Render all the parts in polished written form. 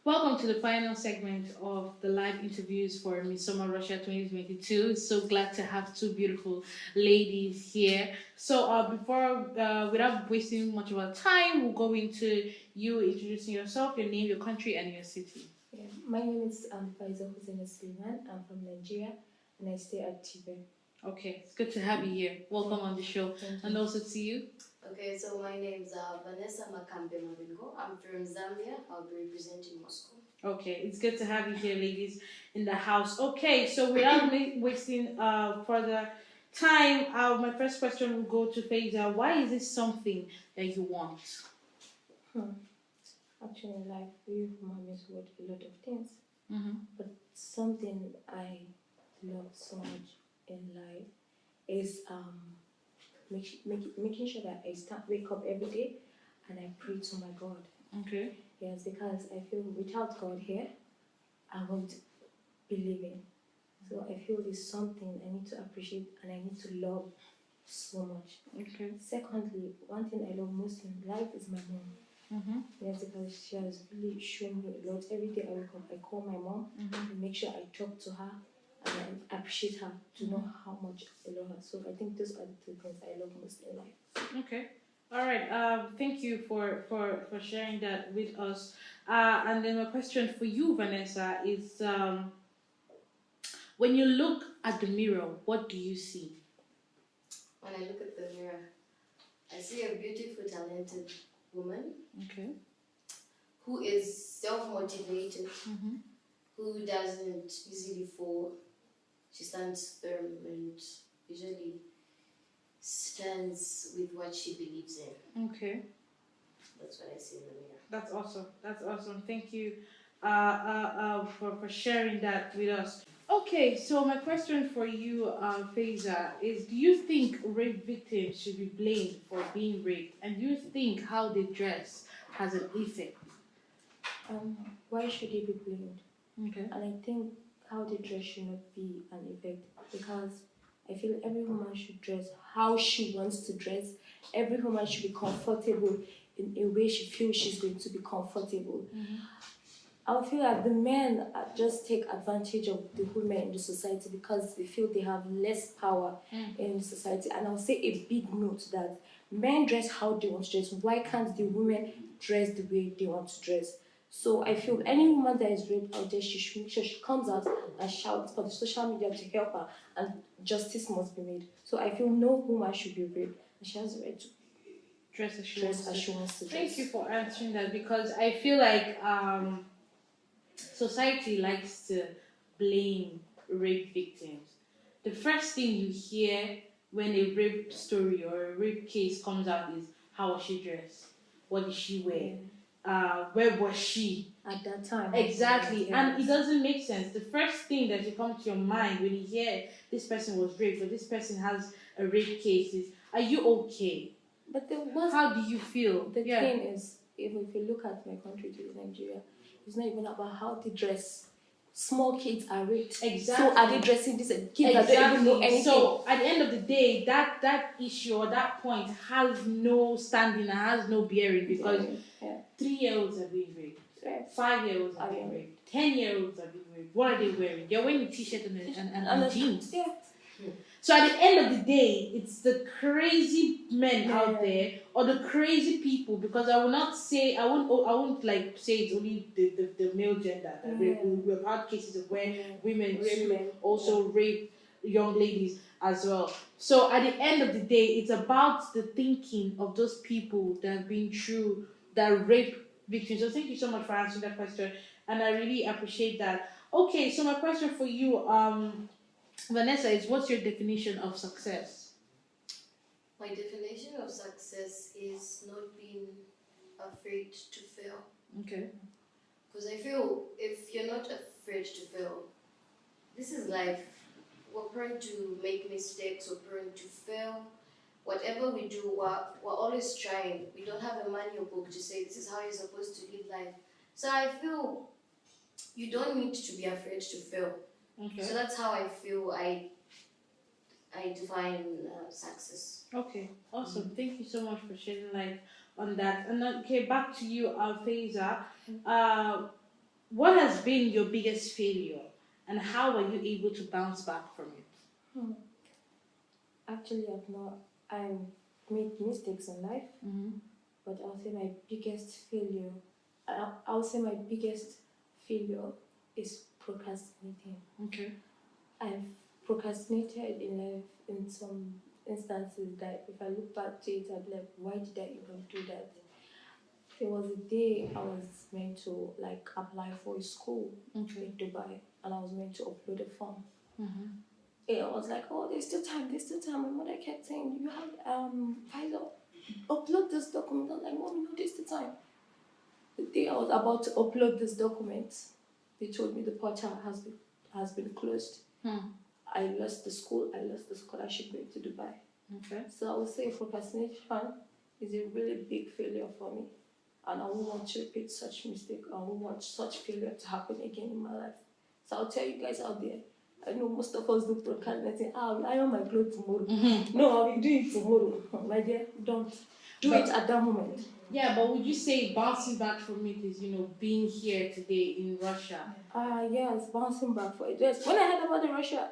Welcome to the final segment of the live interviews for Miss Summer Russia 2022. So glad to have two beautiful ladies here. So without wasting much of our time, we'll go into you introducing yourself, your name, your country, and your city. Yeah, my name is Faizah Suleiman. I'm from Nigeria, and I stay at Tver. Okay, it's good to have you here. Welcome on the show. And also to you. Okay, so my name is Vanessa Mabingo. I'm from Zambia. I'll be representing Moscow. Okay, it's good to have you here, ladies, in the house. Okay, so without wasting further time, my first question will go to Faizah. Why is this something that you want? Actually, in life, we humans want a lot of things, Mm-hmm. but something I love so much in life is making sure that I wake up every day and I pray to my God. Okay. Yes, because I feel without God here, I won't be living. So I feel it's something I need to appreciate and I need to love so much. Okay. Secondly, one thing I love most in life is my mom. Mm-hmm. Yes, because she has really shown me a lot. Every day I wake up, I call my mom and make sure I talk to her and I appreciate her to know how much I love her. So I think those are the two things I love most in life. Okay. All right. Thank you for sharing that with us. And then my question for you, Vanessa, is when you look at the mirror, what do you see? When I look at the mirror, I see a beautiful, talented woman. Okay. Who is self-motivated, who doesn't easily fall. She stands firm and usually stands with what she believes in. Okay. That's what I see in the mirror. That's awesome. That's awesome. Thank you for sharing that with us. Okay, so my question for you, Faizah, is do you think rape victims should be blamed for being raped? And do you think how they dress has an effect? Why should they be blamed? Okay. And I think how they dress should not be an effect because I feel every woman should dress how she wants to dress. Every woman should be comfortable in a way she feels she's going to be comfortable. I feel like the men just take advantage of the women in the society because they feel they have less power in society. And I'll say a big note that men dress how they want to dress. Why can't the women dress the way they want to dress? So I feel any woman that is raped out there, she should make sure she comes out and shouts for the social media to help her, and justice must be made. So I feel no woman should be raped, and she has the right to Dress as she wants to dress. Thank you for answering that because I feel like society likes to blame rape victims. The first thing you hear when a rape story or a rape case comes out is how was she dressed? What did she wear? Where was she at that time? Exactly. And it doesn't make sense. The first thing that should come to your mind when you hear this person was raped or this person has a rape case is, are you okay? But how do you feel? The thing is, if you look at my country, Nigeria, it's not even about how they dress. Small kids are raped. Exactly. So are they dressing this? Kids that don't even know anything. So at the end of the day, that issue or that point has no standing and has no bearing because 3-year-olds are being raped, 5-year-olds are being raped, 10-year-olds are being raped. What are they wearing? They're wearing a t-shirt and jeans. Yeah. So at the end of the day, it's the crazy men out there or the crazy people, because I will not say, I won't like say it's only the male gender that rape. We've had cases of where women also rape young ladies as well. So at the end of the day, it's about the thinking of those people that have been through that rape victims. So thank you so much for answering that question, and I really appreciate that. Okay, so my question for you, Vanessa, is what's your definition of success? My definition of success is not being afraid to fail. Okay. Because I feel if you're not afraid to fail, this is life. We're prone to make mistakes, we're prone to fail. Whatever we do, we're always trying. We don't have a manual book to say this is how you're supposed to live life. So I feel you don't need to be afraid to fail. Okay. So that's how I feel I define success. Okay, awesome. Thank you so much for shedding light on that. And okay, back to you, Faizah. what has been your biggest failure, and how were you able to bounce back from it? Actually, I've made mistakes in life, Mm-hmm. but I'll say my biggest failure, I'll say my biggest failure is procrastinating. Okay. I've procrastinated in life in some instances that if I look back to it, I'd be like, why did I even do that? There was a day I was meant to like apply for a school in Dubai, and I was meant to upload a form. Mm-hmm. I was like, oh, there's still time. My mother kept saying, you have Faizah, upload this document. I was like, Mom, no, there's still time. The day I was about to upload this document, they told me the portal has been closed. I lost the school, I lost the scholarship going to Dubai. Okay. So I would say procrastination is a really big failure for me. And I won't want to repeat such mistake. I won't want such failure to happen again in my life. So I'll tell you guys out there, I know most of us do procrastinating. I'll iron my clothes tomorrow. Mm-hmm. No, I will do it tomorrow. My dear, don't. Do it at that moment. Yeah, but would you say bouncing back from it is, being here today in Russia? Yes, bouncing back for it. Yes. When I heard about the Russia,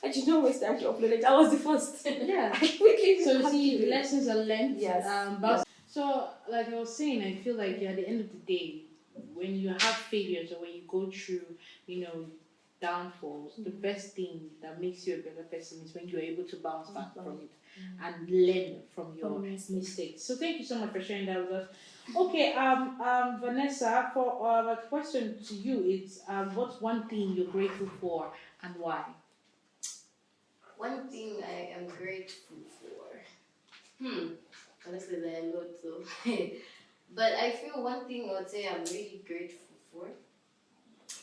I did not waste time to upload it. I was the first. Yeah. I quickly So see, lessons are learned. Yes. So, like I was saying, I feel like at the end of the day, when you have failures or when you go through, downfalls, the best thing that makes you a better person is when you're able to bounce back from it and learn from your mistakes. So thank you so much for sharing that with us. Okay, Vanessa, for my question to you is, what's one thing you're grateful for and why? One thing I am grateful for. Honestly, there are a lot though. But I feel one thing I would say I'm really grateful for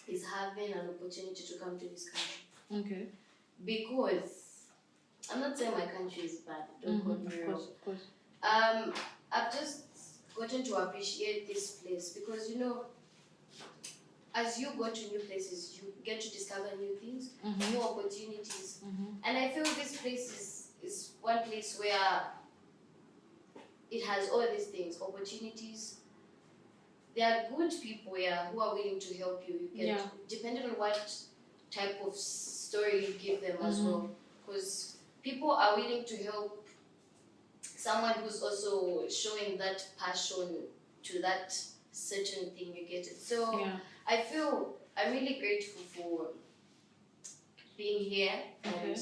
is having an opportunity to come to this country. Okay. Because I'm not saying my country is bad, don't get me wrong. Of course. I've just gotten to appreciate this place because as you go to new places, you get to discover new things, new opportunities. And I feel this place is one place where it has all these things, opportunities. There are good people here who are willing to help you. Depending on what type of story you give them as well. Because people are willing to help someone who's also showing that passion to that certain thing, you get it. So I feel I'm really grateful for being here and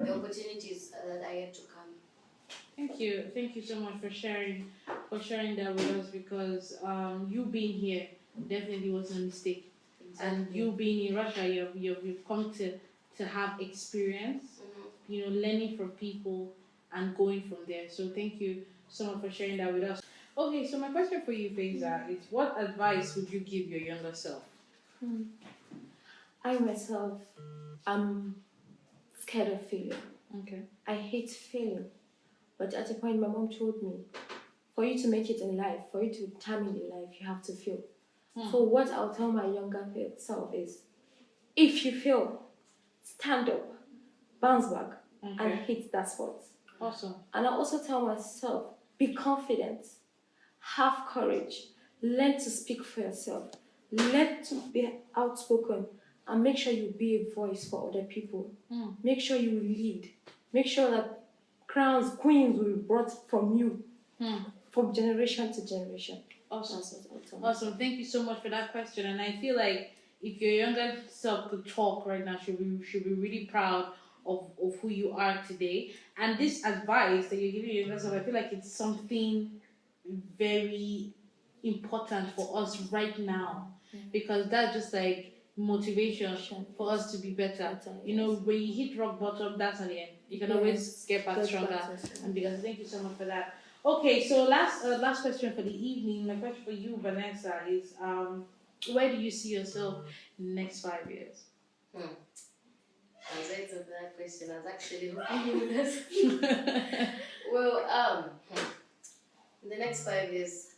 the opportunities that I get to come. Thank you so much for sharing that with us, because you being here definitely wasn't a mistake. Exactly. And you being in Russia, you've come to have experience, learning from people and going from there. So thank you so much for sharing that with us. Okay, so my question for you, Faizah, is what advice would you give your younger self? I myself, I'm scared of failure. Okay. I hate failing. But at a point, my mom told me, for you to make it in life, for you to determine in life, you have to fail. So what I'll tell my younger self is, if you fail, stand up, bounce back, and hit that spot. Awesome. And I also tell myself, be confident, have courage, learn to speak for yourself, learn to be outspoken, and make sure you be a voice for other people. Make sure you lead. Make sure that crowns, queens will be brought from you, from generation to generation. Awesome. Thank you so much for that question. And I feel like if your younger self could talk right now, should be really proud of who you are today. And this advice that you're giving your younger self, I feel like it's something very important for us right now, because that's just like motivation for us to be better. When you hit rock bottom, that's not the end. You can always get back stronger and bigger. Thank you so much for that. Okay, so last question for the evening. My question for you, Vanessa, is where do you see yourself in the next 5 years? I was waiting for that question. I was actually hoping you would ask. Well, in the next 5 years,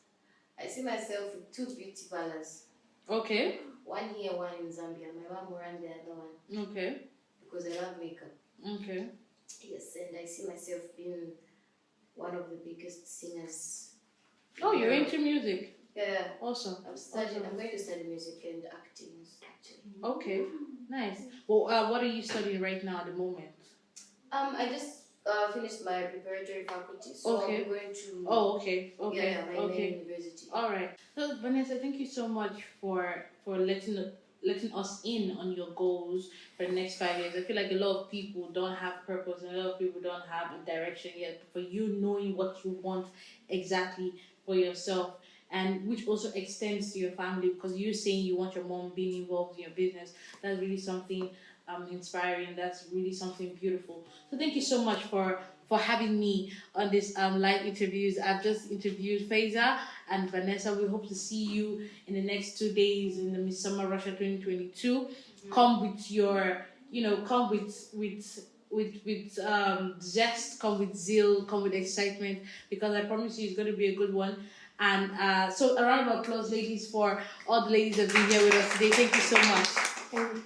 I see myself with 2 beauty parlors. Okay. One here, one in Zambia. My mom will run the other one. Okay. Because I love makeup. Okay. Yes, and I see myself being one of the biggest singers. Oh, you're into music? Yeah. Awesome. I'm going to study music and acting actually. Okay, nice. Well, what are you studying right now at the moment? I just finished my preparatory faculty, so Okay. I'm going to Oh, okay, okay, yeah, my okay. main university. All right. So Vanessa, thank you so much for letting us in on your goals for the next 5 years. I feel like a lot of people don't have purpose and a lot of people don't have a direction yet. For you knowing what you want exactly for yourself, and which also extends to your family, because you're saying you want your mom being involved in your business. That's really something inspiring. That's really something beautiful. So thank you so much for having me on this live interviews. I've just interviewed Faizah and Vanessa. We hope to see you in the next 2 days in the Miss Summer Russia 2022. Come with your, come with zest, come with zeal, come with excitement, because I promise you it's going to be a good one. And so a round of applause, ladies, for all the ladies that have been here with us today. Thank you so much. Thank you.